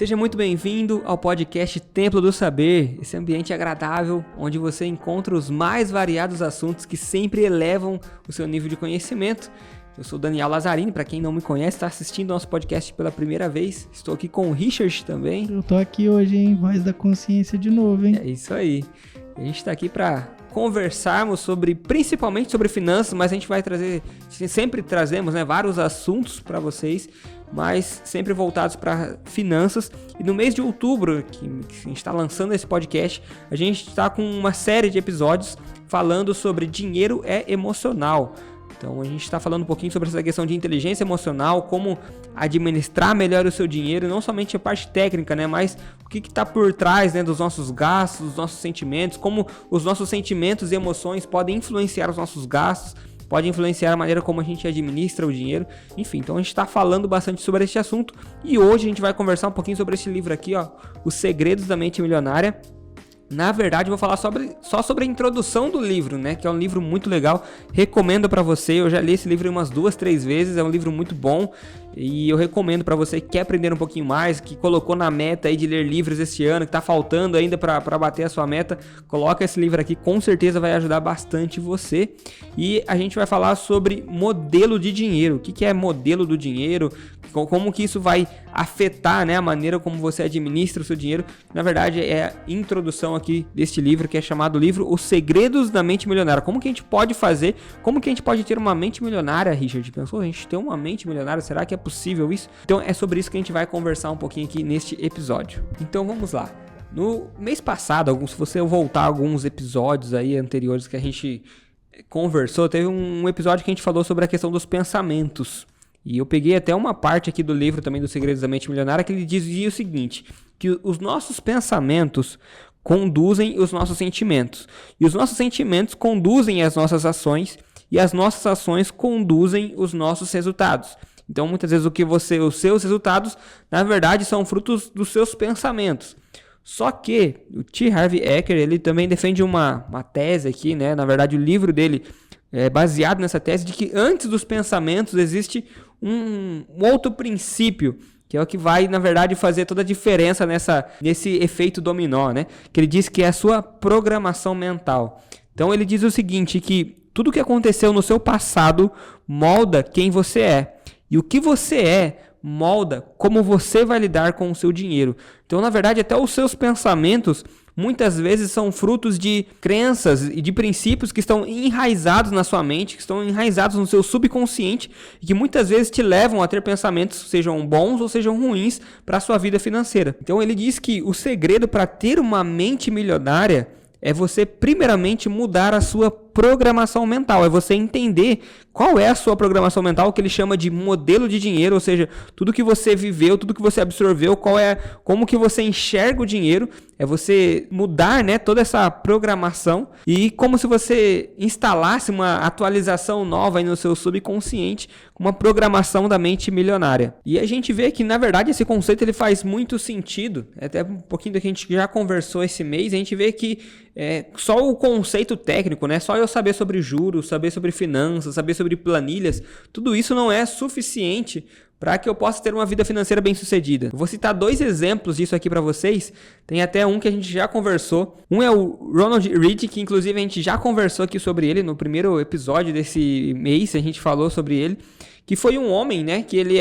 Seja muito bem-vindo ao podcast Templo do Saber, esse ambiente agradável onde você encontra os mais variados assuntos que sempre elevam o seu nível de conhecimento. Eu sou Daniel Lazzarini, para quem não me conhece, está assistindo nosso podcast pela primeira vez. Estou aqui com o Richard também. Eu tô aqui hoje, hein? Voz da consciência de novo, hein? É isso aí. A gente está aqui para conversarmos principalmente sobre finanças, mas a gente vai sempre trazemos, vários assuntos para vocês, mas sempre voltados para finanças. E no mês de outubro, que a gente está lançando esse podcast, a gente está com uma série de episódios falando sobre dinheiro é emocional. Então a gente está falando um pouquinho sobre essa questão de inteligência emocional, como administrar melhor o seu dinheiro, não somente a parte técnica, mas o que está por trás dos nossos gastos, dos nossos sentimentos, como os nossos sentimentos e emoções podem influenciar os nossos gastos, podem influenciar a maneira como a gente administra o dinheiro. Enfim, então a gente está falando bastante sobre esse assunto e hoje a gente vai conversar um pouquinho sobre esse livro aqui, Os Segredos da Mente Milionária. Na verdade, eu vou falar só sobre a introdução do livro, que é um livro muito legal. Recomendo para você, eu já li esse livro umas 2-3 vezes, é um livro muito bom. E eu recomendo para você que quer aprender um pouquinho mais, que colocou na meta aí de ler livros esse ano, que tá faltando ainda para bater a sua meta, coloca esse livro aqui, com certeza vai ajudar bastante você. E a gente vai falar sobre modelo de dinheiro, o que é modelo do dinheiro, como que isso vai afetar a maneira como você administra o seu dinheiro. Na verdade, é a introdução aqui deste livro, que é chamado livro Os Segredos da Mente Milionária. Como que a gente pode fazer, como que a gente pode ter uma mente milionária, Richard? Pensou, a gente ter uma mente milionária, será que é possível isso? Então é sobre isso que a gente vai conversar um pouquinho aqui neste episódio. Então vamos lá. No mês passado, se você voltar a alguns episódios aí anteriores que a gente conversou, teve um episódio que a gente falou sobre a questão dos pensamentos. E eu peguei até uma parte aqui do livro também dos Segredos da Mente Milionária que ele dizia o seguinte, que os nossos pensamentos conduzem os nossos sentimentos. E os nossos sentimentos conduzem as nossas ações e as nossas ações conduzem os nossos resultados. Então, muitas vezes os seus resultados, na verdade, são frutos dos seus pensamentos. Só que o T. Harv Eker, ele também defende uma tese aqui, na verdade, o livro dele é baseado nessa tese de que antes dos pensamentos existe um outro princípio, que é o que vai, na verdade, fazer toda a diferença nesse efeito dominó, que ele diz que é a sua programação mental. Então, ele diz o seguinte, que tudo o que aconteceu no seu passado molda quem você é. E o que você é molda como você vai lidar com o seu dinheiro. Então, na verdade, até os seus pensamentos muitas vezes são frutos de crenças e de princípios que estão enraizados na sua mente, que estão enraizados no seu subconsciente e que muitas vezes te levam a ter pensamentos, sejam bons ou sejam ruins, para a sua vida financeira. Então, ele diz que o segredo para ter uma mente milionária é você, primeiramente, mudar a sua programação mental. É você entender qual é a sua programação mental, que ele chama de modelo de dinheiro, ou seja, tudo que você viveu, tudo que você absorveu, como que você enxerga o dinheiro. É você mudar toda essa programação e como se você instalasse uma atualização nova aí no seu subconsciente, uma programação da mente milionária. E a gente vê que, na verdade, esse conceito ele faz muito sentido. Até um pouquinho do que a gente já conversou esse mês, a gente vê que só o conceito técnico, só eu saber sobre juros, saber sobre finanças, saber sobre planilhas, tudo isso não é suficiente para que eu possa ter uma vida financeira bem sucedida. Eu vou citar 2 exemplos disso aqui para vocês. Tem até um que a gente já conversou. Um é o Ronald Reed, que inclusive a gente já conversou aqui sobre ele no primeiro episódio desse mês, a gente falou sobre ele, que foi um homem, que ele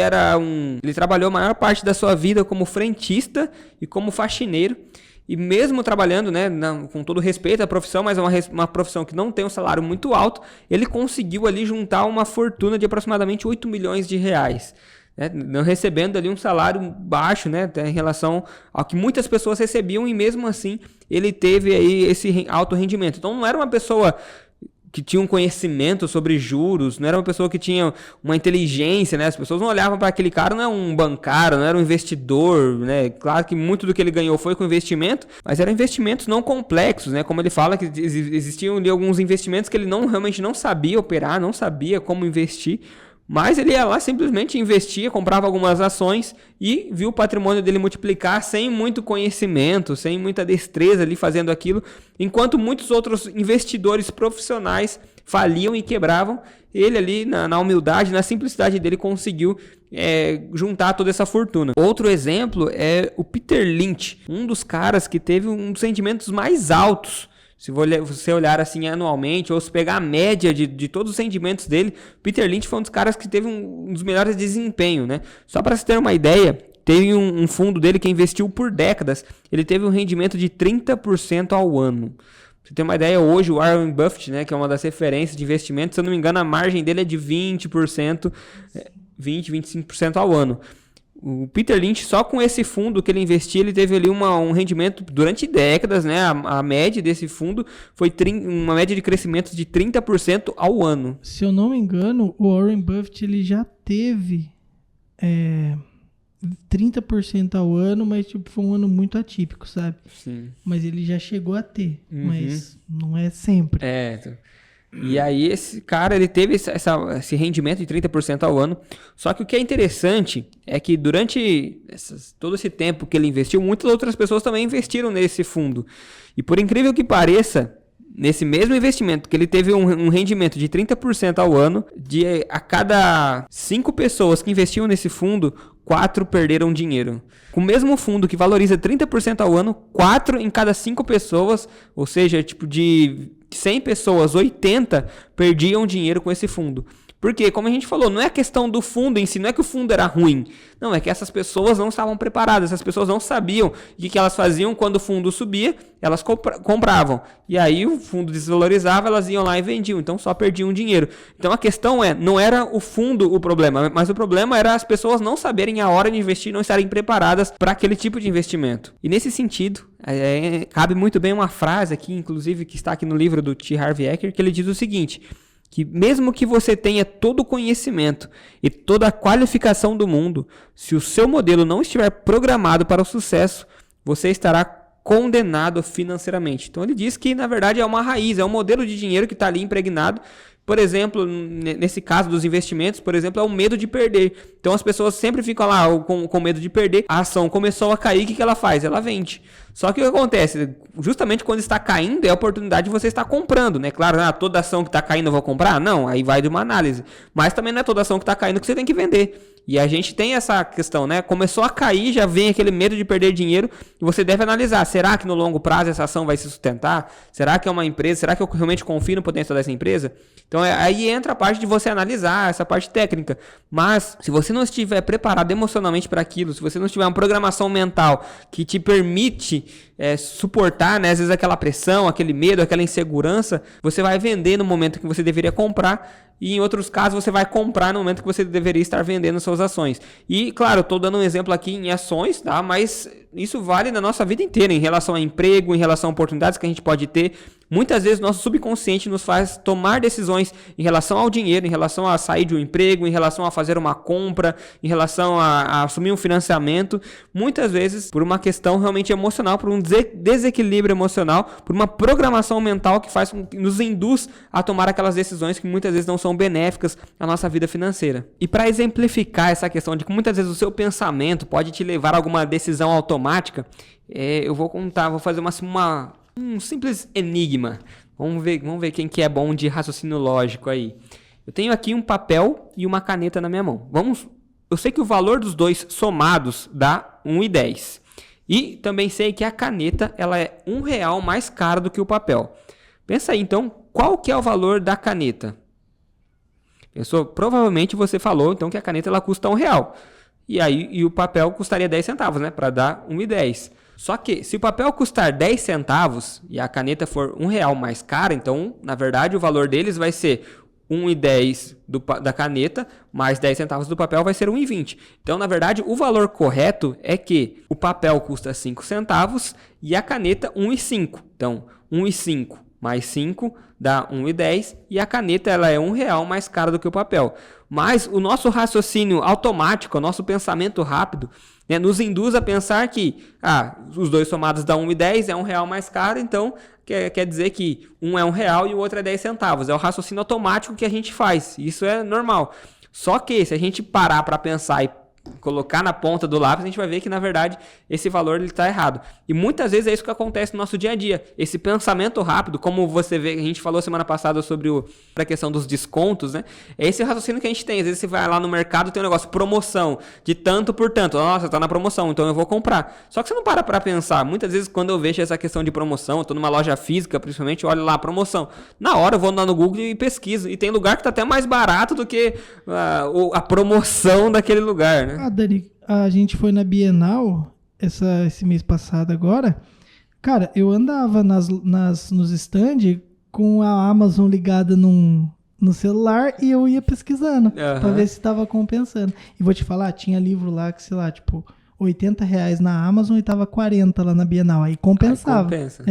trabalhou a maior parte da sua vida como frentista e como faxineiro. E mesmo trabalhando, com todo respeito à profissão, mas é uma profissão que não tem um salário muito alto, ele conseguiu ali juntar uma fortuna de aproximadamente 8 milhões de reais. Recebendo ali um salário baixo, até em relação ao que muitas pessoas recebiam, e mesmo assim ele teve aí esse alto rendimento. Então não era uma pessoa que tinha um conhecimento sobre juros, não era uma pessoa que tinha uma inteligência, as pessoas não olhavam para aquele cara, não era um bancário, não era um investidor, Claro que muito do que ele ganhou foi com investimento, mas eram investimentos não complexos, Como ele fala que existiam ali alguns investimentos que ele realmente não sabia operar, não sabia como investir, Mas ele ia lá, simplesmente investia, comprava algumas ações e viu o patrimônio dele multiplicar sem muito conhecimento, sem muita destreza ali fazendo aquilo, enquanto muitos outros investidores profissionais faliam e quebravam. Ele ali, na humildade, na simplicidade dele, conseguiu juntar toda essa fortuna. Outro exemplo é o Peter Lynch, um dos caras que teve um dos rendimentos mais altos. Se você olhar assim anualmente, ou se pegar a média de todos os rendimentos dele, Peter Lynch foi um dos caras que teve um dos melhores desempenhos, né? Só para você ter uma ideia, teve um fundo dele que investiu por décadas, ele teve um rendimento de 30% ao ano. Pra você ter uma ideia, hoje o Warren Buffett, né, que é uma das referências de investimento, se eu não me engano, a margem dele é de 20%, 25% ao ano. O Peter Lynch, só com esse fundo que ele investia, ele teve ali um rendimento durante décadas, né? A média desse fundo foi uma média de crescimento de 30% ao ano. Se eu não me engano, o Warren Buffett ele já teve 30% ao ano, mas tipo, foi um ano muito atípico, sabe? Sim. Mas ele já chegou a ter, mas não é sempre. E aí esse cara, ele teve esse rendimento de 30% ao ano. Só que o que é interessante é que durante todo esse tempo que ele investiu, muitas outras pessoas também investiram nesse fundo. E por incrível que pareça, nesse mesmo investimento, que ele teve um rendimento de 30% ao ano, a cada 5 pessoas que investiam nesse fundo, 4 perderam dinheiro. Com o mesmo fundo que valoriza 30% ao ano, 4 em cada 5 pessoas, ou seja, tipo de 100 pessoas, 80 perdiam dinheiro com esse fundo. Porque, como a gente falou, não é a questão do fundo em si, não é que o fundo era ruim. Não, é que essas pessoas não estavam preparadas, essas pessoas não sabiam o que elas faziam quando o fundo subia, elas compravam. E aí o fundo desvalorizava, elas iam lá e vendiam, então só perdiam dinheiro. Então a questão não era o fundo o problema, mas o problema era as pessoas não saberem a hora de investir, não estarem preparadas para aquele tipo de investimento. E nesse sentido, cabe muito bem uma frase aqui, inclusive, que está aqui no livro do T. Harv Eker, que ele diz o seguinte: que mesmo que você tenha todo o conhecimento e toda a qualificação do mundo, se o seu modelo não estiver programado para o sucesso, você estará condenado financeiramente. Então ele diz que, na verdade, é uma raiz, é um modelo de dinheiro que está ali impregnado. Por exemplo, nesse caso dos investimentos, por exemplo, é o medo de perder. Então as pessoas sempre ficam lá com medo de perder. A ação começou a cair, o que ela faz? Ela vende. Só que o que acontece? Justamente quando está caindo, é a oportunidade de você estar comprando, né? Claro, toda ação que está caindo eu vou comprar? Não, aí vai de uma análise. Mas também não é toda ação que está caindo que você tem que vender. E a gente tem essa questão, né? Começou a cair, já vem aquele medo de perder dinheiro e você deve analisar. Será que no longo prazo essa ação vai se sustentar? Será que é uma empresa? Será que eu realmente confio no potencial dessa empresa? Então aí entra a parte de você analisar, essa parte técnica. Mas se você não estiver preparado emocionalmente para aquilo, se você não tiver uma programação mental que te permite suportar, né, às vezes aquela pressão, aquele medo, aquela insegurança, você vai vender no momento que você deveria comprar. E em outros casos você vai comprar no momento que você deveria estar vendendo suas ações. E claro, eu estou dando um exemplo aqui em ações, tá? Mas isso vale na nossa vida inteira, em relação a emprego, em relação a oportunidades que a gente pode ter. Muitas vezes nosso subconsciente nos faz tomar decisões em relação ao dinheiro, em relação a sair de um emprego, em relação a fazer uma compra, em relação a assumir um financiamento. Muitas vezes por uma questão realmente emocional, por um desequilíbrio emocional, por uma programação mental que nos induz a tomar aquelas decisões que muitas vezes não são benéficas à nossa vida financeira. E para exemplificar essa questão de que muitas vezes o seu pensamento pode te levar a alguma decisão automática, eu vou fazer um simples enigma. Vamos ver quem que é bom de raciocínio lógico aí. Eu tenho aqui um papel e uma caneta na minha mão. Eu sei que o valor dos dois somados dá 1,10. E também sei que a caneta ela é R$1 mais cara do que o papel. Pensa aí, então, qual que é o valor da caneta? Provavelmente você falou então que a caneta ela custa R$1. E o papel custaria 10 centavos, né? Para dar 1,10. Só que se o papel custar 10 centavos e a caneta for R$1 mais cara, então, na verdade, o valor deles vai ser 1,10 da caneta, mais 10 centavos do papel vai ser 1,20. Então, na verdade, o valor correto é que o papel custa 5 centavos e a caneta 1,5. Então, 1,5 mais 5 dá 1,10 e a caneta ela é R$1 mais cara do que o papel. Mas o nosso raciocínio automático, o nosso pensamento rápido, né, nos induz a pensar que os dois somados dá 1,10, é R$1 mais caro, então quer dizer que um é R$1 e o outro é 10 centavos. É o raciocínio automático que a gente faz, isso é normal. Só que se a gente parar para pensar e colocar na ponta do lápis, a gente vai ver que, na verdade, esse valor está errado. E muitas vezes é isso que acontece no nosso dia a dia. Esse pensamento rápido, como você vê, a gente falou semana passada sobre a questão dos descontos, né? É esse raciocínio que a gente tem. Às vezes você vai lá no mercado, tem um negócio, promoção, de tanto por tanto. Nossa, tá na promoção, então eu vou comprar. Só que você não para pra pensar. Muitas vezes, quando eu vejo essa questão de promoção, eu tô numa loja física, principalmente, eu olho lá, promoção. Na hora eu vou lá no Google e pesquiso. E tem lugar que tá até mais barato do que a promoção daquele lugar, né? Dani, a gente foi na Bienal esse mês passado agora. Cara, eu andava nos stand com a Amazon ligada no celular e eu ia pesquisando pra ver se tava compensando. E vou te falar, tinha livro lá que, sei lá, tipo, R$80 na Amazon e tava 40 lá na Bienal. Aí compensava. Compensa.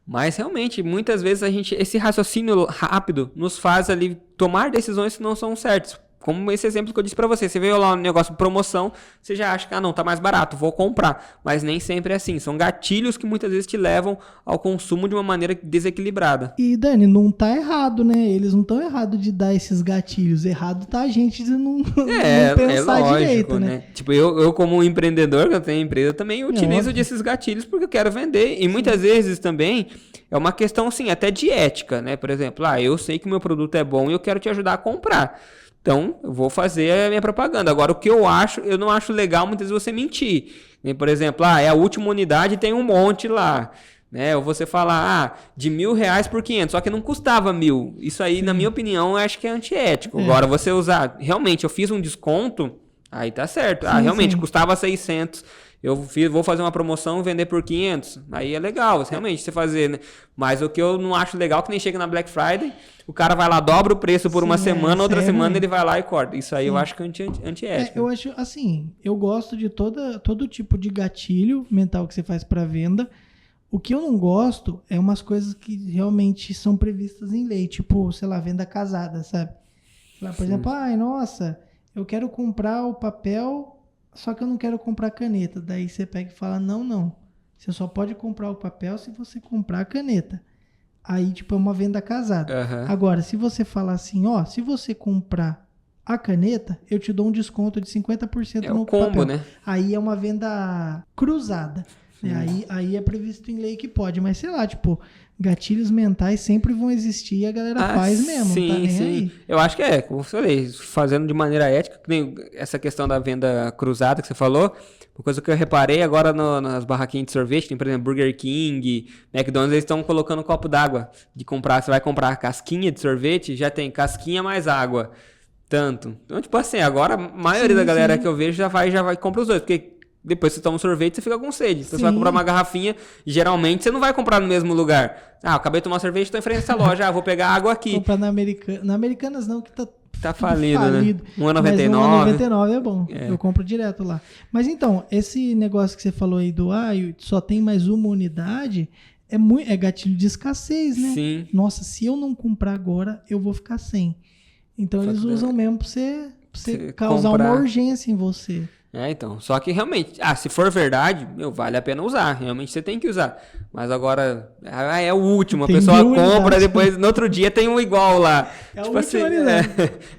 Mas realmente, muitas vezes esse raciocínio rápido nos faz ali tomar decisões que não são certas. Como esse exemplo que eu disse pra você. Você veio lá no negócio de promoção, você já acha que, não, tá mais barato, vou comprar. Mas nem sempre é assim. São gatilhos que muitas vezes te levam ao consumo de uma maneira desequilibrada. E, Dani, não tá errado, né? Eles não estão errados de dar esses gatilhos. Errado tá a gente de não pensar lógico, direito, né? Tipo, eu como empreendedor, que eu tenho empresa, também utilizo desses gatilhos porque eu quero vender. E muitas vezes também é uma questão, assim, até de ética, né? Por exemplo, eu sei que o meu produto é bom e eu quero te ajudar a comprar. Então, eu vou fazer a minha propaganda. Agora, o que eu não acho legal muitas vezes você mentir. Por exemplo, é a última unidade e tem um monte lá. Né? Ou você falar, de R$1.000 por 500, só que não custava 1.000. Isso aí, na minha opinião, eu acho que é antiético. Agora, você usar, realmente, eu fiz um desconto, aí tá certo. Realmente, custava 600. Vou fazer uma promoção e vender por 500. Aí é legal, realmente, você fazer, né? Mas o que eu não acho legal é que nem chega na Black Friday, o cara vai lá, dobra o preço por uma semana, outra semana ele vai lá e corta. Isso aí eu acho que é antiético. Eu acho, assim, eu gosto de todo tipo de gatilho mental que você faz para venda. O que eu não gosto é umas coisas que realmente são previstas em lei, tipo, sei lá, venda casada, sabe? Por exemplo, nossa, eu quero comprar o papel, só que eu não quero comprar caneta. Daí você pega e fala, não. Você só pode comprar o papel se você comprar a caneta. Aí, tipo, é uma venda casada. Agora, se você falar assim, se você comprar a caneta, eu te dou um desconto de 50% no combo, papel. Né? Aí é uma venda cruzada. Aí é previsto em lei que pode. Mas, sei lá, tipo, gatilhos mentais sempre vão existir e a galera faz mesmo. Sim, tá nem sim. aí. Eu acho que como eu falei, fazendo de maneira ética, que nem essa questão da venda cruzada que você falou, uma coisa que eu reparei agora nas barraquinhas de sorvete, tem, por exemplo, Burger King, McDonald's, eles estão colocando um copo d'água de comprar. Você vai comprar casquinha de sorvete, já tem casquinha mais água. Tanto. Então, tipo assim, agora a maioria da galera que eu vejo já vai e compra os dois, porque depois você toma um sorvete, você fica com sede. Então você vai comprar uma garrafinha, geralmente você não vai comprar no mesmo lugar. Eu acabei de tomar sorvete, estou em frente a essa loja, vou pegar água aqui. Comprar na Americanas não, que tá falido, né? R$1,99. R$1,99 é bom. Eu compro direto lá. Mas então, esse negócio que você falou aí só tem mais uma unidade, é gatilho de escassez, né? Sim. Nossa, se eu não comprar agora, eu vou ficar sem. Então eles usam mesmo pra você causar uma urgência em você. Então, só que realmente, se for verdade, vale a pena usar, realmente você tem que usar, mas agora, é o último, a pessoa compra, depois, no outro dia tem um igual lá. Tipo a última ali, né?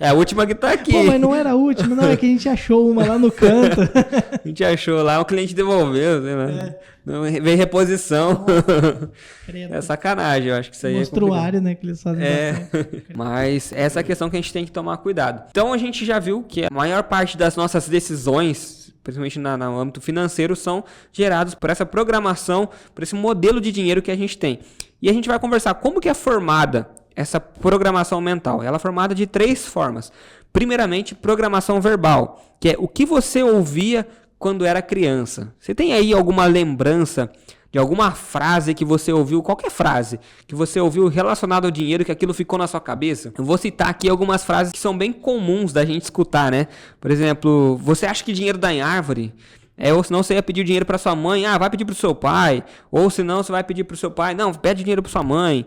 É a última que tá aqui. Pô, mas não era a última, não, é que a gente achou uma lá no canto. A gente achou lá, o cliente devolveu, sei lá. Vem reposição. É sacanagem, eu acho que isso aí Mostruário, né, que eles fazem. Mas essa é a questão que a gente tem que tomar cuidado. Então a gente já viu que a maior parte das nossas decisões, principalmente no âmbito financeiro, são gerados por essa programação, por esse modelo de dinheiro que a gente tem. E a gente vai conversar como que é formada essa programação mental. Ela é formada de 3 formas. Primeiramente, programação verbal, que é o que você ouvia quando era criança. Você tem aí alguma lembrança de alguma frase que você ouviu, qualquer frase que você ouviu relacionada ao dinheiro, que aquilo ficou na sua cabeça? Eu vou citar aqui algumas frases que são bem comuns da gente escutar, né? Por exemplo, você acha que dinheiro dá em árvore? Ou senão você ia pedir dinheiro para sua mãe, vai pedir para o seu pai. Ou senão você vai pedir para o seu pai, não, pede dinheiro para sua mãe.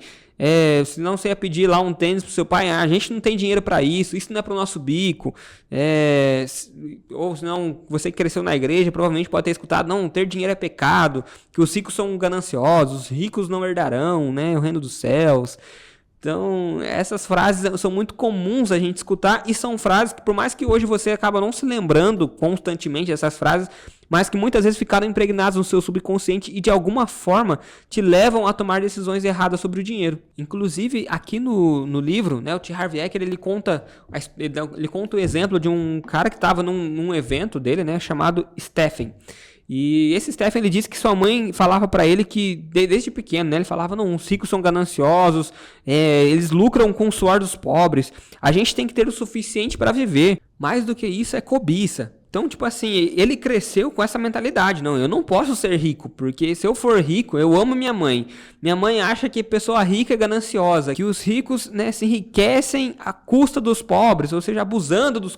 Senão você ia pedir lá um tênis pro seu pai, a gente não tem dinheiro para isso não é pro nosso bico. Ou senão você que cresceu na igreja provavelmente pode ter escutado, não, ter dinheiro é pecado, que os ricos são gananciosos, os ricos não herdarão, né, o reino dos céus. Então, essas frases são muito comuns a gente escutar e são frases que, por mais que hoje você acaba não se lembrando constantemente dessas frases, mas que muitas vezes ficaram impregnadas no seu subconsciente e de alguma forma te levam a tomar decisões erradas sobre o dinheiro. Inclusive, aqui no livro, né, o T. Harv Eker, ele conta o exemplo de um cara que estava num evento dele, né, chamado Stephen. E esse Stephen, ele disse que sua mãe falava para ele que, desde pequeno, né, ele falava, não, os ricos são gananciosos, eles lucram com o suor dos pobres, a gente tem que ter o suficiente para viver, mais do que isso é cobiça. Então, tipo assim, ele cresceu com essa mentalidade. Não, eu não posso ser rico, porque se eu for rico, eu amo minha mãe. Minha mãe acha que pessoa rica é gananciosa, que os ricos, né, se enriquecem à custa dos pobres, ou seja, abusando dos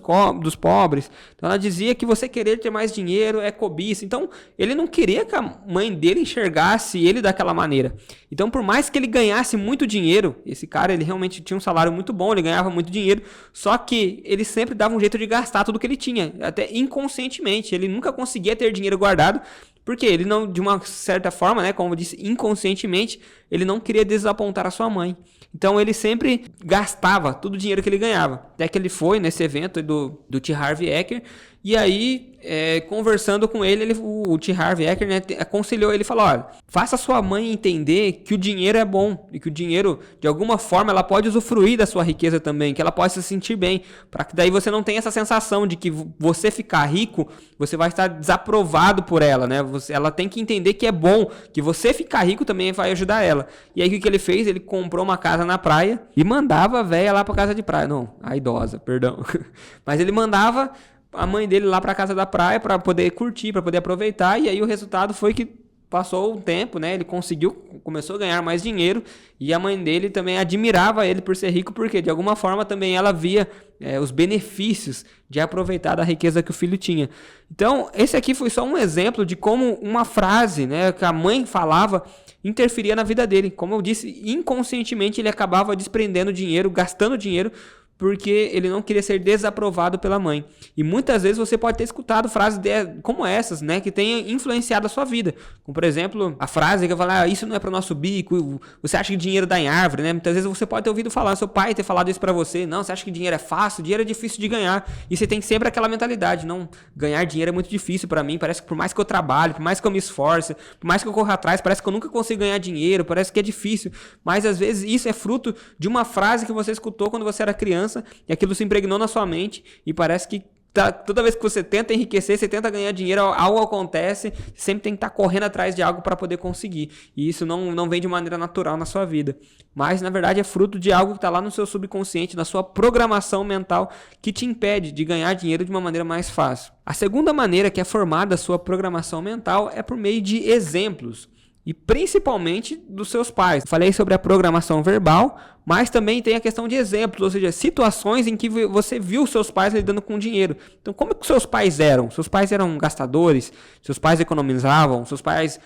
pobres. Então, ela dizia que você querer ter mais dinheiro é cobiça. Então, ele não queria que a mãe dele enxergasse ele daquela maneira. Então, por mais que ele ganhasse muito dinheiro, esse cara, ele realmente tinha um salário muito bom, ele ganhava muito dinheiro, só que ele sempre dava um jeito de gastar tudo que ele tinha, até inconscientemente. Ele nunca conseguia ter dinheiro guardado, porque ele não, de uma certa forma, né, como eu disse, inconscientemente, ele não queria desapontar a sua mãe. Então ele sempre gastava todo o dinheiro que ele ganhava. Até que ele foi nesse evento do T. Harv Eker, e aí, conversando com ele, o T. Harv Eker, né, aconselhou ele, falou, olha, faça sua mãe entender que o dinheiro é bom, e que o dinheiro, de alguma forma, ela pode usufruir da sua riqueza também, que ela pode se sentir bem, para que daí você não tenha essa sensação de que você ficar rico, você vai estar desaprovado por ela, né? Ela tem que entender que é bom, que você ficar rico também vai ajudar ela. E aí o que ele fez? Ele comprou uma casa na praia e mandava a véia lá para casa de praia. Não, a idosa, perdão. Mas ele mandava a mãe dele lá para casa da praia para poder curtir, para poder aproveitar, e aí o resultado foi que passou um tempo, né? Ele começou a ganhar mais dinheiro, e a mãe dele também admirava ele por ser rico, porque de alguma forma também ela via os benefícios de aproveitar da riqueza que o filho tinha. Então, esse aqui foi só um exemplo de como uma frase, né, que a mãe falava interferia na vida dele. Como eu disse, inconscientemente ele acabava desprendendo dinheiro, gastando dinheiro, porque ele não queria ser desaprovado pela mãe. E muitas vezes você pode ter escutado frases como essas, né, que tenham influenciado a sua vida. Como, por exemplo, a frase que eu falo, isso não é para o nosso bico, você acha que dinheiro dá em árvore, né? Muitas vezes você pode ter ouvido falar, seu pai ter falado isso para você, não, você acha que dinheiro é fácil, dinheiro é difícil de ganhar. E você tem sempre aquela mentalidade, não, ganhar dinheiro é muito difícil para mim, parece que por mais que eu trabalhe, por mais que eu me esforce, por mais que eu corra atrás, parece que eu nunca consigo ganhar dinheiro, parece que é difícil. Mas às vezes isso é fruto de uma frase que você escutou quando você era criança, e aquilo se impregnou na sua mente, e parece que toda vez que você tenta enriquecer, você tenta ganhar dinheiro, algo acontece, sempre tem que estar correndo atrás de algo para poder conseguir. E isso não vem de maneira natural na sua vida. Mas, na verdade, é fruto de algo que está lá no seu subconsciente, na sua programação mental, que te impede de ganhar dinheiro de uma maneira mais fácil. A segunda maneira que é formada a sua programação mental é por meio de exemplos. E principalmente dos seus pais. Falei sobre a programação verbal, mas também tem a questão de exemplos, ou seja, situações em que você viu seus pais lidando com dinheiro. Então, como que seus pais eram? Seus pais eram gastadores? Seus pais economizavam? Seus pais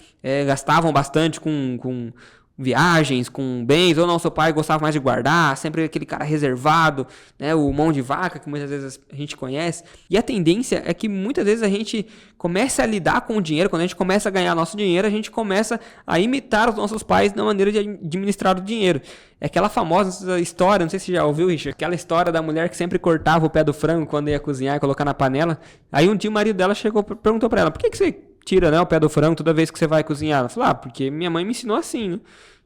gastavam bastante com viagens, com bens, ou não, seu pai gostava mais de guardar, sempre aquele cara reservado, né, o mão de vaca que muitas vezes a gente conhece. E a tendência é que muitas vezes a gente começa a lidar com o dinheiro, quando a gente começa a ganhar nosso dinheiro, a gente começa a imitar os nossos pais na maneira de administrar o dinheiro. É aquela famosa história, não sei se você já ouviu, Richard, aquela história da mulher que sempre cortava o pé do frango quando ia cozinhar e colocar na panela. Aí um dia o marido dela perguntou pra ela, por que você tira, né, o pé do frango toda vez que você vai cozinhar? Ela falou, porque minha mãe me ensinou assim, né?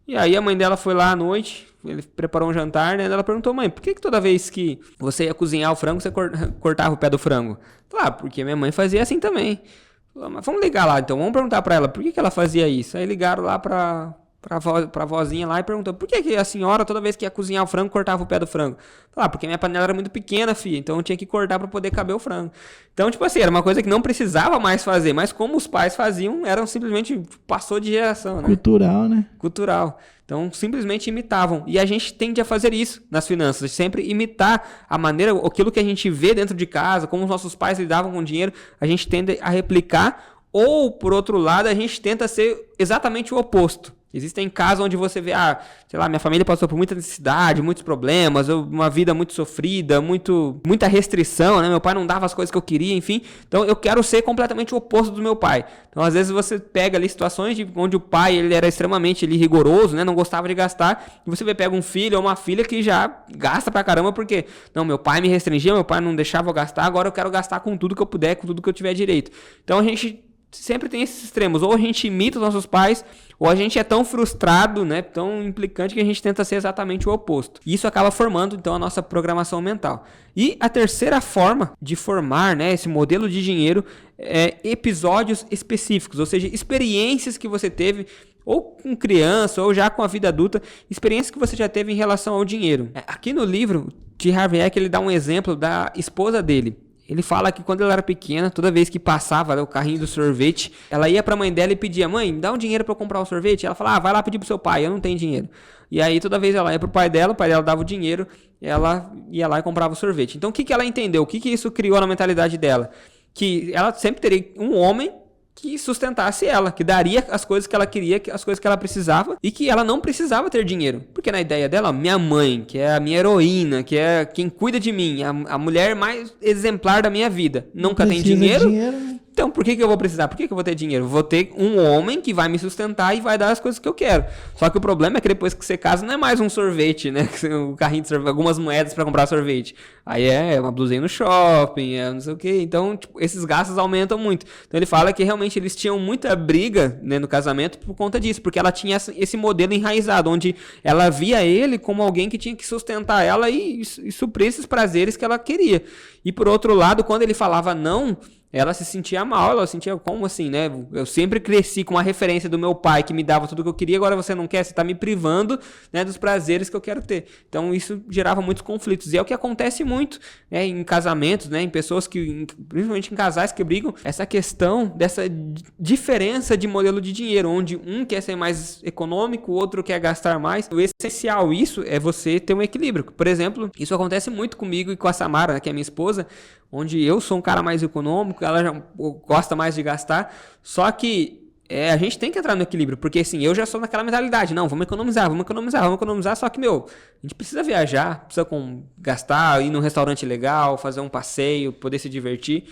E aí a mãe dela foi lá à noite, ele preparou um jantar, né? Ela perguntou, mãe, por que toda vez que você ia cozinhar o frango, você cortava o pé do frango? Falou, porque minha mãe fazia assim também. Falou, mas vamos ligar lá, então, vamos perguntar pra ela, por que ela fazia isso? Aí ligaram lá pra vozinha lá e perguntou, por que a senhora toda vez que ia cozinhar o frango cortava o pé do frango? Porque minha panela era muito pequena, filha, então eu tinha que cortar para poder caber o frango. Então, tipo assim, era uma coisa que não precisava mais fazer, mas como os pais faziam, simplesmente passou de geração, né? Cultural, né? Cultural. Então, simplesmente imitavam. E a gente tende a fazer isso nas finanças, sempre imitar a maneira, aquilo que a gente vê dentro de casa, como os nossos pais lidavam com o dinheiro, a gente tende a replicar. Ou, por outro lado, a gente tenta ser exatamente o oposto. Existem casos onde você vê, sei lá, minha família passou por muita necessidade, muitos problemas, uma vida muito sofrida, muita restrição, né? Meu pai não dava as coisas que eu queria, enfim. Então eu quero ser completamente o oposto do meu pai. Então às vezes você pega ali situações onde o pai ele era extremamente rigoroso, né? Não gostava de gastar. E você pega um filho ou uma filha que já gasta pra caramba porque, não, meu pai me restringia, meu pai não deixava eu gastar, agora eu quero gastar com tudo que eu puder, com tudo que eu tiver direito. Então a gente sempre tem esses extremos, ou a gente imita os nossos pais, ou a gente é tão frustrado, né, tão implicante que a gente tenta ser exatamente o oposto. Isso acaba formando, então, a nossa programação mental. E a terceira forma de formar, né, esse modelo de dinheiro é episódios específicos, ou seja, experiências que você teve ou com criança, ou já com a vida adulta, experiências que você já teve em relação ao dinheiro. Aqui no livro, T. Harv Eker, ele dá um exemplo da esposa dele. Ele fala que quando ela era pequena, toda vez que passava o carrinho do sorvete, ela ia pra mãe dela e pedia, mãe, me dá um dinheiro pra eu comprar o sorvete. Ela falava, vai lá pedir pro seu pai, eu não tenho dinheiro. E aí toda vez ela ia pro pai dela, o pai dela dava o dinheiro, ela ia lá e comprava o sorvete. Então o que ela entendeu? O que isso criou na mentalidade dela? Que ela sempre teria um homem que sustentasse ela, que daria as coisas que ela queria, as coisas que ela precisava, e que ela não precisava ter dinheiro. Porque na ideia dela, minha mãe, que é a minha heroína, que é quem cuida de mim, a mulher mais exemplar da minha vida, nunca tem dinheiro. Então, por que eu vou precisar? Por que eu vou ter dinheiro? Vou ter um homem que vai me sustentar e vai dar as coisas que eu quero. Só que o problema é que depois que você casa, não é mais um sorvete, né? O carrinho de sorvete, algumas moedas para comprar sorvete. Aí é uma blusinha no shopping, é não sei o quê. Então, tipo, esses gastos aumentam muito. Então, ele fala que realmente eles tinham muita briga, né, no casamento por conta disso. Porque ela tinha esse modelo enraizado, onde ela via ele como alguém que tinha que sustentar ela e suprir esses prazeres que ela queria. E por outro lado, quando ele falava não, ela se sentia mal, ela se sentia como assim, né? Eu sempre cresci com uma referência do meu pai que me dava tudo que eu queria, agora você não quer, você está me privando, né, dos prazeres que eu quero ter. Então isso gerava muitos conflitos. E é o que acontece muito, né, em casamentos, né, em pessoas que, principalmente em casais que brigam, essa questão dessa diferença de modelo de dinheiro, onde um quer ser mais econômico, o outro quer gastar mais. O essencial isso é você ter um equilíbrio. Por exemplo, isso acontece muito comigo e com a Samara, né, que é minha esposa, onde eu sou um cara mais econômico, ela já gosta mais de gastar, só que a gente tem que entrar no equilíbrio, porque assim, eu já sou naquela mentalidade, não, vamos economizar, só que, a gente precisa viajar, precisa gastar, ir num restaurante legal, fazer um passeio, poder se divertir.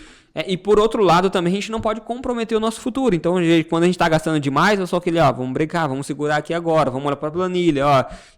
E por outro lado também a gente não pode comprometer o nosso futuro. Então quando a gente está gastando demais, eu sou aquele, vamos brincar, vamos segurar aqui agora, vamos olhar para a planilha,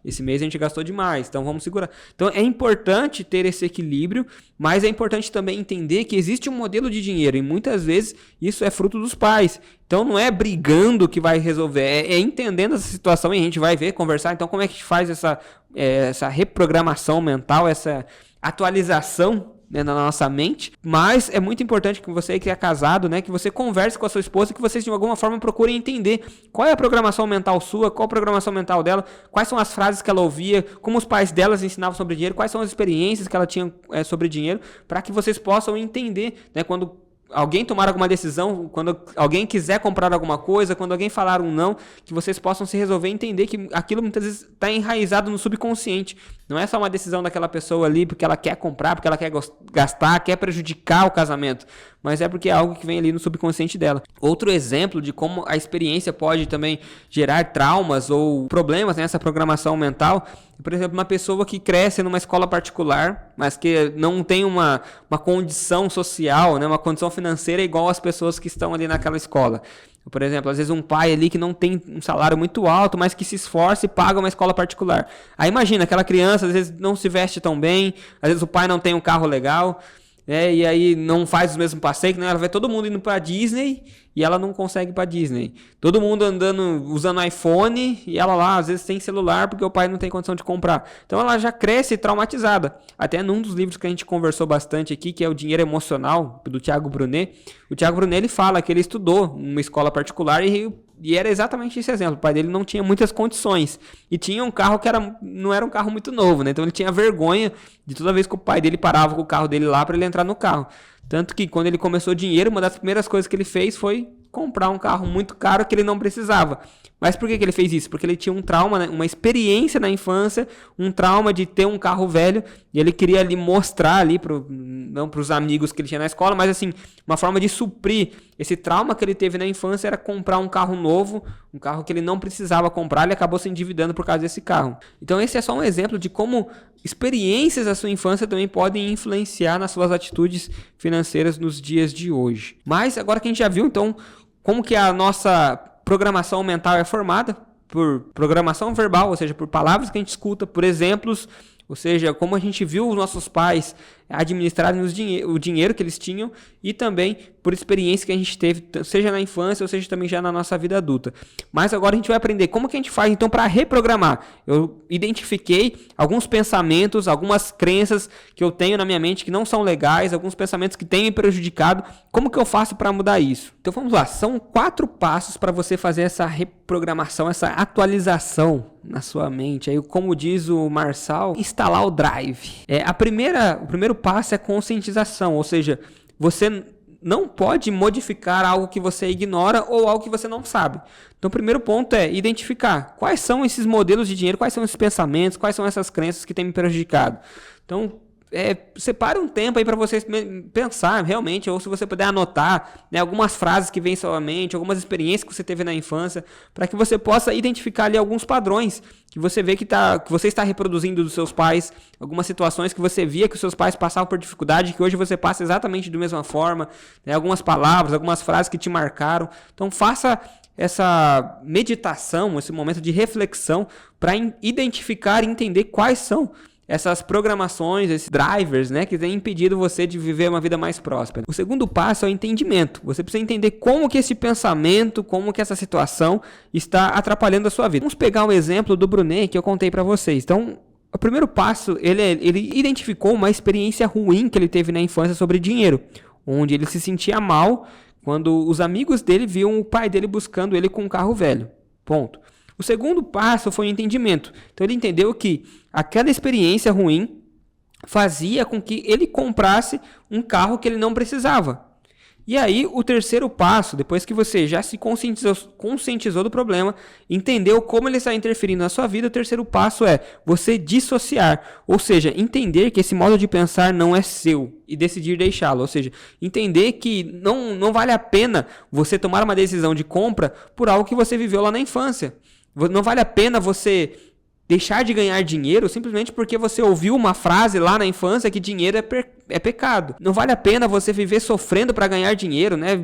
esse mês a gente gastou demais, então vamos segurar. Então é importante ter esse equilíbrio, mas é importante também entender que existe um modelo de dinheiro e muitas vezes isso é fruto dos pais. Então não é brigando que vai resolver, é entendendo essa situação e a gente vai ver, conversar. Então como é que a gente faz essa reprogramação mental, essa atualização, né, na nossa mente, mas é muito importante que você que é casado, né, que você converse com a sua esposa, que vocês de alguma forma procurem entender qual é a programação mental sua, qual a programação mental dela, quais são as frases que ela ouvia, como os pais delas ensinavam sobre dinheiro, quais são as experiências que ela tinha sobre dinheiro, para que vocês possam entender, né, quando alguém tomar alguma decisão, quando alguém quiser comprar alguma coisa, quando alguém falar um não, que vocês possam se resolver e entender que aquilo muitas vezes está enraizado no subconsciente. Não é só uma decisão daquela pessoa ali porque ela quer comprar, porque ela quer gastar, quer prejudicar o casamento, mas é porque é algo que vem ali no subconsciente dela. Outro exemplo de como a experiência pode também gerar traumas ou problemas nessa programação mental, por exemplo, uma pessoa que cresce numa escola particular, mas que não tem uma condição social, né, uma condição financeira igual às pessoas que estão ali naquela escola. Por exemplo, às vezes um pai ali que não tem um salário muito alto, mas que se esforça e paga uma escola particular. Aí imagina, aquela criança às vezes não se veste tão bem, às vezes o pai não tem um carro legal, e aí não faz os mesmos passeios, né? Ela vê todo mundo indo pra Disney e ela não consegue ir pra Disney. Todo mundo andando, usando iPhone e ela lá, às vezes, tem celular porque o pai não tem condição de comprar. Então ela já cresce traumatizada. Até num dos livros que a gente conversou bastante aqui, que é o Dinheiro Emocional, do Thiago Brunet. O Thiago Brunet, ele fala que ele estudou numa escola particular e era exatamente esse exemplo. O pai dele não tinha muitas condições. E tinha um carro que não era um carro muito novo, né? Então ele tinha vergonha de toda vez que o pai dele parava com o carro dele lá para ele entrar no carro. Tanto que quando ele começou dinheiro, uma das primeiras coisas que ele fez foi comprar um carro muito caro que ele não precisava. Mas por que ele fez isso? Porque ele tinha um trauma, né? Uma experiência na infância, um trauma de ter um carro velho, e ele queria ali mostrar ali, não para os amigos que ele tinha na escola, mas assim, uma forma de suprir esse trauma que ele teve na infância era comprar um carro novo, um carro que ele não precisava comprar, ele acabou se endividando por causa desse carro. Então esse é só um exemplo de como experiências da sua infância também podem influenciar nas suas atitudes financeiras nos dias de hoje. Mas agora que a gente já viu, então, como que a nossa programação mental é formada por programação verbal, ou seja, por palavras que a gente escuta, por exemplos, ou seja, como a gente viu os nossos pais administrarem o dinheiro que eles tinham e também por experiência que a gente teve, seja na infância ou seja também já na nossa vida adulta. Mas agora a gente vai aprender como que a gente faz então para reprogramar. Eu identifiquei alguns pensamentos, algumas crenças que eu tenho na minha mente que não são legais, alguns pensamentos que têm me prejudicado. Como que eu faço para mudar isso? Então vamos lá, são 4 passos para você fazer essa reprogramação, essa atualização na sua mente. Aí, como diz o Marçal, instalar o drive. O primeiro passo é conscientização, ou seja, você não pode modificar algo que você ignora ou algo que você não sabe. Então, o primeiro ponto é identificar quais são esses modelos de dinheiro, quais são esses pensamentos, quais são essas crenças que têm me prejudicado. Então, separe um tempo aí para você pensar realmente, ou se você puder anotar, né, algumas frases que vêm em sua mente, algumas experiências que você teve na infância, para que você possa identificar ali alguns padrões que você vê que você está reproduzindo dos seus pais, algumas situações que você via que os seus pais passavam por dificuldade, que hoje você passa exatamente da mesma forma, né, algumas palavras, algumas frases que te marcaram. Então faça essa meditação, esse momento de reflexão para identificar e entender quais são essas programações, esses drivers, né, que têm impedido você de viver uma vida mais próspera. O segundo passo é o entendimento. Você precisa entender como que esse pensamento, como que essa situação está atrapalhando a sua vida. Vamos pegar o exemplo do Brunet que eu contei para vocês. Então, o primeiro passo, ele identificou uma experiência ruim que ele teve na infância sobre dinheiro, onde ele se sentia mal quando os amigos dele viam o pai dele buscando ele com um carro velho. Ponto. O segundo passo foi o entendimento. Então ele entendeu que aquela experiência ruim fazia com que ele comprasse um carro que ele não precisava. E aí o terceiro passo, depois que você já se conscientizou do problema, entendeu como ele está interferindo na sua vida, o terceiro passo é você dissociar. Ou seja, entender que esse modo de pensar não é seu e decidir deixá-lo. Ou seja, entender que não vale a pena você tomar uma decisão de compra por algo que você viveu lá na infância. Não vale a pena você deixar de ganhar dinheiro simplesmente porque você ouviu uma frase lá na infância que dinheiro é pecado. Não vale a pena você viver sofrendo para ganhar dinheiro, né?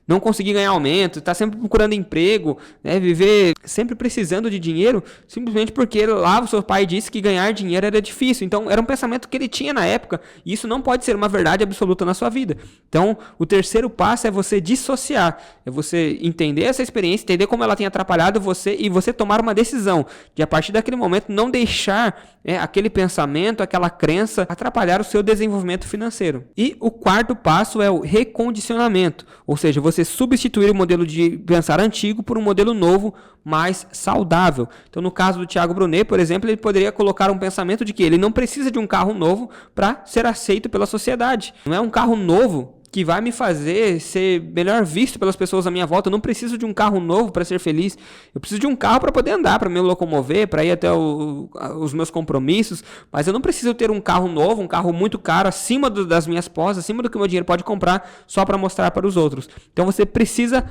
Não conseguir ganhar aumento, estar sempre procurando emprego, né? Viver sempre precisando de dinheiro simplesmente porque lá o seu pai disse que ganhar dinheiro era difícil. Então era um pensamento que ele tinha na época e isso não pode ser uma verdade absoluta na sua vida. Então o terceiro passo é você dissociar, é você entender essa experiência, entender como ela tem atrapalhado você e você tomar uma decisão de a partir daquele momento não deixar aquele pensamento, aquela crença atrapalhar o seu desenvolvimento financeiro. E o quarto passo é o recondicionamento, ou seja, você substituir o modelo de pensar antigo por um modelo novo, mais saudável. Então, no caso do Thiago Brunet, por exemplo, ele poderia colocar um pensamento de que ele não precisa de um carro novo para ser aceito pela sociedade. Não é um carro novo que vai me fazer ser melhor visto pelas pessoas à minha volta. Eu não preciso de um carro novo para ser feliz. Eu preciso de um carro para poder andar, para me locomover, para ir até os meus compromissos. Mas eu não preciso ter um carro novo, um carro muito caro, acima das minhas posses, acima do que o meu dinheiro pode comprar, só para mostrar para os outros. Então você precisa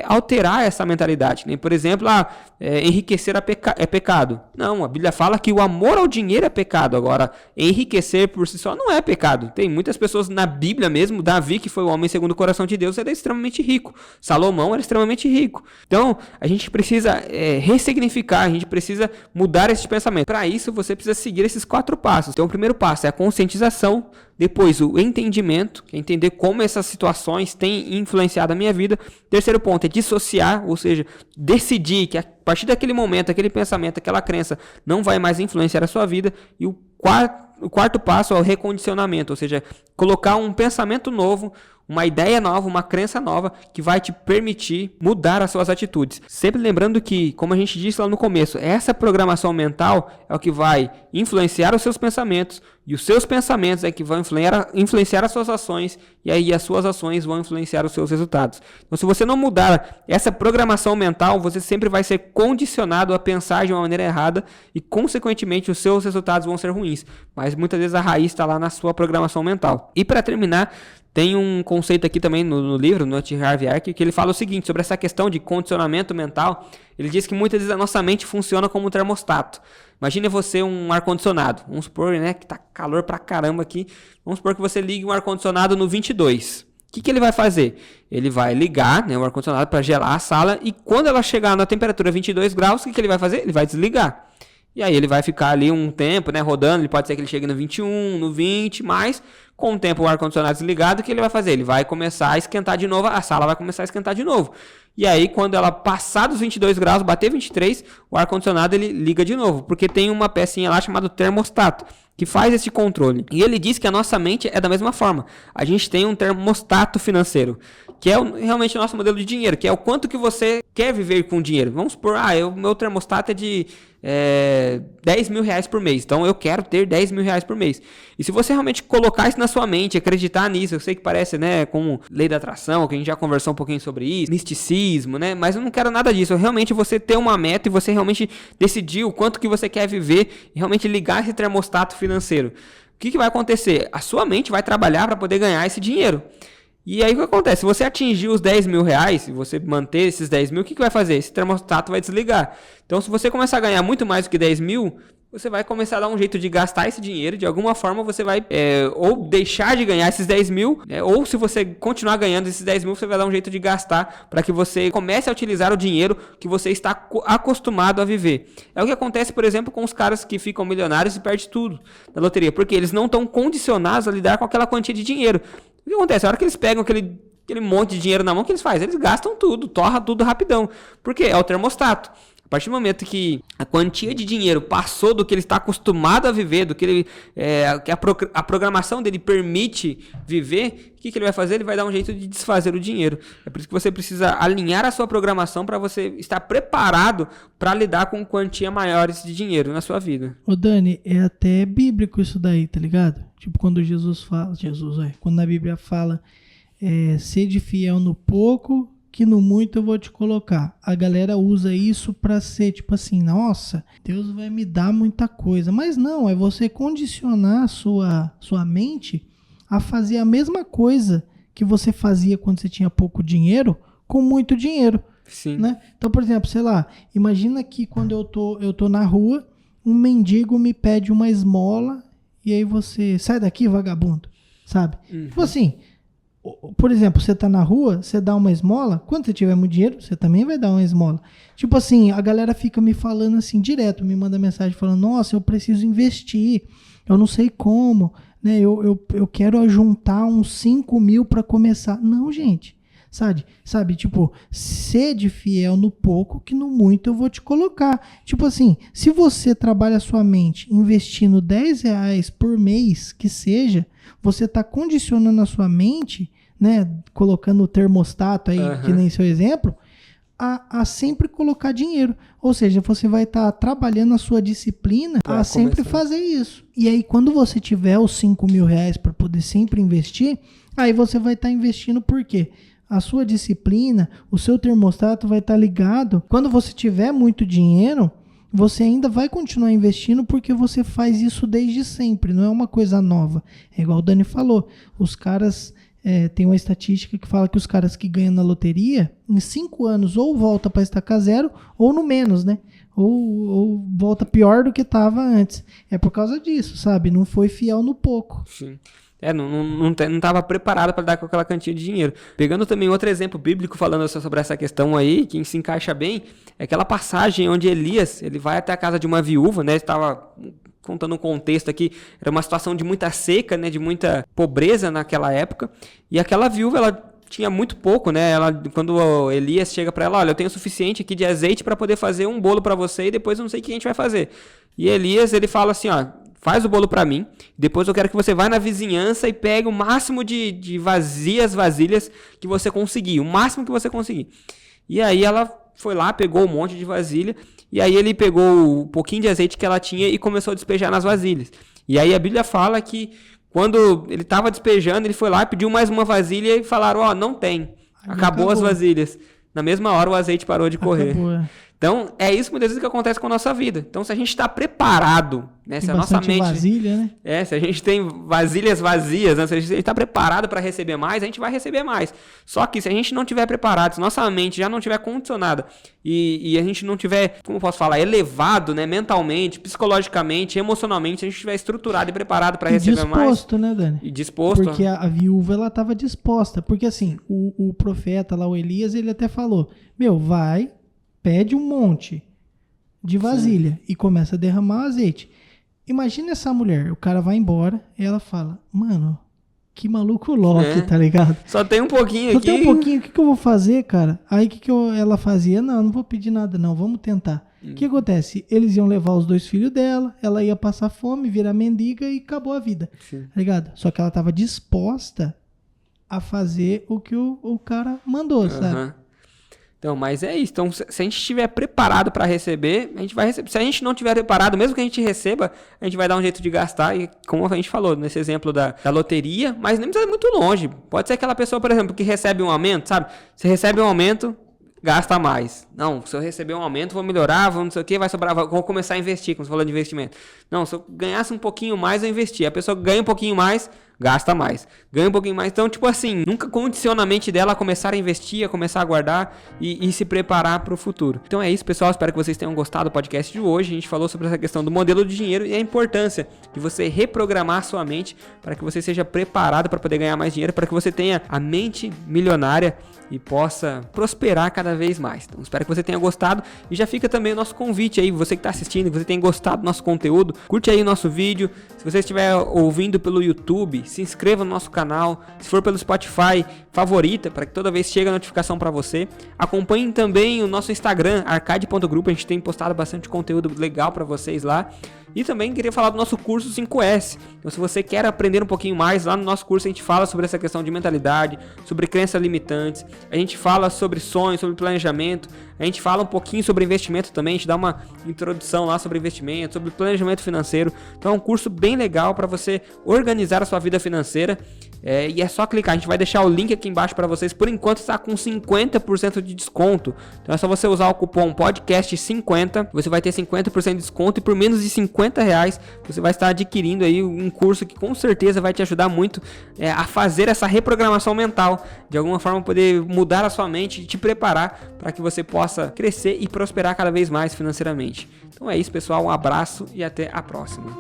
alterar essa mentalidade, né? Por exemplo, enriquecer é pecado. Não, a Bíblia fala que o amor ao dinheiro é pecado. Agora, enriquecer por si só não é pecado. Tem muitas pessoas na Bíblia mesmo, Davi, que foi o homem segundo o coração de Deus, era extremamente rico. Salomão era extremamente rico. Então, a gente precisa ressignificar, a gente precisa mudar esse pensamento. Para isso, você precisa seguir esses 4 passos. Então, o primeiro passo é a conscientização, depois o entendimento, que é entender como essas situações têm influenciado a minha vida. Terceiro ponto é dissociar, ou seja, decidir que a partir daquele momento, aquele pensamento, aquela crença não vai mais influenciar a sua vida. E o O quarto passo é o recondicionamento, ou seja, colocar um pensamento novo, uma ideia nova, uma crença nova que vai te permitir mudar as suas atitudes. Sempre lembrando que, como a gente disse lá no começo, essa programação mental é o que vai influenciar os seus pensamentos e os seus pensamentos é que vão influenciar as suas ações e aí as suas ações vão influenciar os seus resultados. Então, se você não mudar essa programação mental, você sempre vai ser condicionado a pensar de uma maneira errada e, consequentemente, os seus resultados vão ser ruins. Mas muitas vezes a raiz está lá na sua programação mental. E para terminar, tem um conceito aqui também no livro, no T. Harv Eker, que ele fala o seguinte, sobre essa questão de condicionamento mental. Ele diz que muitas vezes a nossa mente funciona como um termostato. Imagine você um ar-condicionado. Vamos supor, né, que tá calor pra caramba aqui. Vamos supor que você ligue um ar-condicionado no 22. O que ele vai fazer? Ele vai ligar, né, o ar-condicionado para gelar a sala e quando ela chegar na temperatura 22 graus, o que ele vai fazer? Ele vai desligar. E aí ele vai ficar ali um tempo, né, rodando, ele pode ser que ele chegue no 21, no 20, mas com o tempo o ar-condicionado desligado, o que ele vai fazer? Ele vai começar a esquentar de novo, a sala vai começar a esquentar de novo. E aí quando ela passar dos 22 graus, bater 23, o ar-condicionado ele liga de novo, porque tem uma pecinha lá chamada termostato, que faz esse controle. E ele diz que a nossa mente é da mesma forma. A gente tem um termostato financeiro, que é realmente o nosso modelo de dinheiro, que é o quanto que você quer viver com dinheiro. Vamos supor, o meu termostato é de 10 mil reais por mês, então eu quero ter 10 mil reais por mês. E se você realmente colocar isso na sua mente, acreditar nisso, eu sei que parece, né, como lei da atração, que a gente já conversou um pouquinho sobre isso, misticismo, né, mas eu não quero nada disso. Realmente você ter uma meta e você realmente decidir o quanto que você quer viver e realmente ligar esse termostato financeiro. O que vai acontecer? A sua mente vai trabalhar para poder ganhar esse dinheiro. E aí o que acontece? Se você atingir os 10 mil reais, se você manter esses 10 mil, o que vai fazer? Esse termostato vai desligar. Então, se você começar a ganhar muito mais do que 10 mil, você vai começar a dar um jeito de gastar esse dinheiro. De alguma forma, você vai ou deixar de ganhar esses 10 mil, ou se você continuar ganhando esses 10 mil, você vai dar um jeito de gastar para que você comece a utilizar o dinheiro que você está acostumado a viver. É o que acontece, por exemplo, com os caras que ficam milionários e perdem tudo na loteria, porque eles não estão condicionados a lidar com aquela quantia de dinheiro. O que acontece? A hora que eles pegam aquele monte de dinheiro na mão, o que eles fazem? Eles gastam tudo, torra tudo rapidão. Por quê? É o termostato. A partir do momento que a quantia de dinheiro passou do que ele está acostumado a viver, do que ele, que a programação dele permite viver, o que ele vai fazer? Ele vai dar um jeito de desfazer o dinheiro. É por isso que você precisa alinhar a sua programação para você estar preparado para lidar com quantia maiores de dinheiro na sua vida. Ô Dani, é até bíblico isso daí, tá ligado? Tipo quando Jesus fala, quando na Bíblia fala, sede fiel no pouco, que no muito eu vou te colocar. A galera usa isso pra ser tipo assim, nossa, Deus vai me dar muita coisa. Mas não, é você condicionar a sua mente a fazer a mesma coisa que você fazia quando você tinha pouco dinheiro, com muito dinheiro. Sim. Né? Então, por exemplo, sei lá, imagina que quando eu tô na rua, um mendigo me pede uma esmola e aí você, sai daqui, vagabundo, sabe? Uhum. Tipo assim, por exemplo, você tá na rua, você dá uma esmola, quando você tiver muito dinheiro, você também vai dar uma esmola. Tipo assim, a galera fica me falando assim direto, me manda mensagem falando, nossa, eu preciso investir, eu não sei como, né? Eu quero juntar uns 5 mil para começar. Não, gente, sabe, tipo, sede fiel no pouco, que no muito eu vou te colocar. Tipo assim, se você trabalha a sua mente investindo 10 reais por mês, que seja, você está condicionando a sua mente, né, colocando o termostato aí, que nem seu exemplo, a sempre colocar dinheiro. Ou seja, você vai estar trabalhando a sua disciplina a sempre fazer isso. E aí, quando você tiver os 5 mil reais para poder sempre investir, aí você vai estar investindo por quê? A sua disciplina, o seu termostato vai estar ligado. Quando você tiver muito dinheiro, você ainda vai continuar investindo porque você faz isso desde sempre, não é uma coisa nova. É igual o Dani falou, os caras, tem uma estatística que fala que os caras que ganham na loteria, em 5 anos ou volta para estacar zero, ou no menos, né? Ou volta pior do que estava antes. É por causa disso, sabe? Não foi fiel no pouco. Sim. Não estava preparado para dar com aquela quantia de dinheiro. Pegando também outro exemplo bíblico falando sobre essa questão aí, que se encaixa bem, é aquela passagem onde Elias, ele vai até a casa de uma viúva, né? Estava contando um contexto aqui, era uma situação de muita seca, né? De muita pobreza naquela época, e aquela viúva, ela tinha muito pouco, né? Quando Elias chega para ela, olha, eu tenho o suficiente aqui de azeite para poder fazer um bolo para você e depois eu não sei o que a gente vai fazer. E Elias, ele fala assim, ó, faz o bolo pra mim, depois eu quero que você vá na vizinhança e pegue o máximo de vasilhas que você conseguir, o máximo que você conseguir. E aí ela foi lá, pegou um monte de vasilha, e aí ele pegou o pouquinho de azeite que ela tinha e começou a despejar nas vasilhas. E aí a Bíblia fala que quando ele estava despejando, ele foi lá, pediu mais uma vasilha e falaram, não tem, acabou as vasilhas. Na mesma hora o azeite parou de correr. Acabou. Então, é isso muitas vezes que acontece com a nossa vida. Então, se a gente está preparado, né? Se a nossa mente... vasilha, né? Se a gente tem vasilhas vazias, né? Se a gente está preparado para receber mais, a gente vai receber mais. Só que se a gente não estiver preparado, se nossa mente já não estiver condicionada e a gente não tiver, como eu posso falar, elevado, né? Mentalmente, psicologicamente, emocionalmente, se a gente estiver estruturado e preparado para receber mais... disposto, né, Dani? E disposto. Porque a viúva, ela estava disposta. Porque assim, o profeta lá, o Elias, ele até falou, vai... Pede um monte de vasilha e começa a derramar azeite. Imagina essa mulher, o cara vai embora e ela fala, mano, que maluco Loki, tá ligado? Só tem um pouquinho aqui. Só tem um pouquinho, o que eu vou fazer, cara? Aí ela fazia? Não vou pedir nada não, vamos tentar. O que acontece? Eles iam levar os 2 filhos dela, ela ia passar fome, virar mendiga e acabou a vida, tá ligado? Só que ela tava disposta a fazer o que o cara mandou, sabe? Então, mas é isso. Então, se a gente estiver preparado para receber, a gente vai receber. Se a gente não estiver preparado, mesmo que a gente receba, a gente vai dar um jeito de gastar. E como a gente falou nesse exemplo da loteria, mas nem precisa ir muito longe. Pode ser aquela pessoa, por exemplo, que recebe um aumento, sabe? Você recebe um aumento, gasta mais. Não, se eu receber um aumento, vou melhorar, vou não sei o que, vai sobrar, vou começar a investir, como você falou de investimento. Não, se eu ganhasse um pouquinho mais, eu investir. A pessoa ganha um pouquinho mais, gasta mais. Ganha um pouquinho mais. Então, tipo assim, nunca condiciona a mente dela a começar a investir, a começar a guardar e se preparar para o futuro. Então é isso, pessoal. Espero que vocês tenham gostado do podcast de hoje. A gente falou sobre essa questão do modelo de dinheiro e a importância de você reprogramar a sua mente para que você seja preparado para poder ganhar mais dinheiro, para que você tenha a mente milionária e possa prosperar cada vez mais. Então, espero que você tenha gostado e já fica também o nosso convite aí, você que está assistindo, que você tenha gostado do nosso conteúdo, curte aí o nosso vídeo. Se você estiver ouvindo pelo YouTube, se inscreva no nosso canal. Se for pelo Spotify, favorita, para que toda vez chegue a notificação para você. Acompanhe também o nosso Instagram, arcade.grupo, a gente tem postado bastante conteúdo legal para vocês lá. E também queria falar do nosso curso 5S. Então, se você quer aprender um pouquinho mais, lá no nosso curso a gente fala sobre essa questão de mentalidade, sobre crenças limitantes, a gente fala sobre sonhos, sobre planejamento, a gente fala um pouquinho sobre investimento também, a gente dá uma introdução lá sobre investimento, sobre planejamento financeiro. Então é um curso bem legal para você organizar a sua vida financeira. E é só clicar, a gente vai deixar o link aqui embaixo para vocês. Por enquanto está com 50% de desconto. Então é só você usar o cupom podcast50, você vai ter 50% de desconto e por menos de R$50 você vai estar adquirindo aí um curso que com certeza vai te ajudar muito a fazer essa reprogramação mental, de alguma forma poder mudar a sua mente e te preparar para que você possa crescer e prosperar cada vez mais financeiramente. Então é isso, pessoal, um abraço e até a próxima.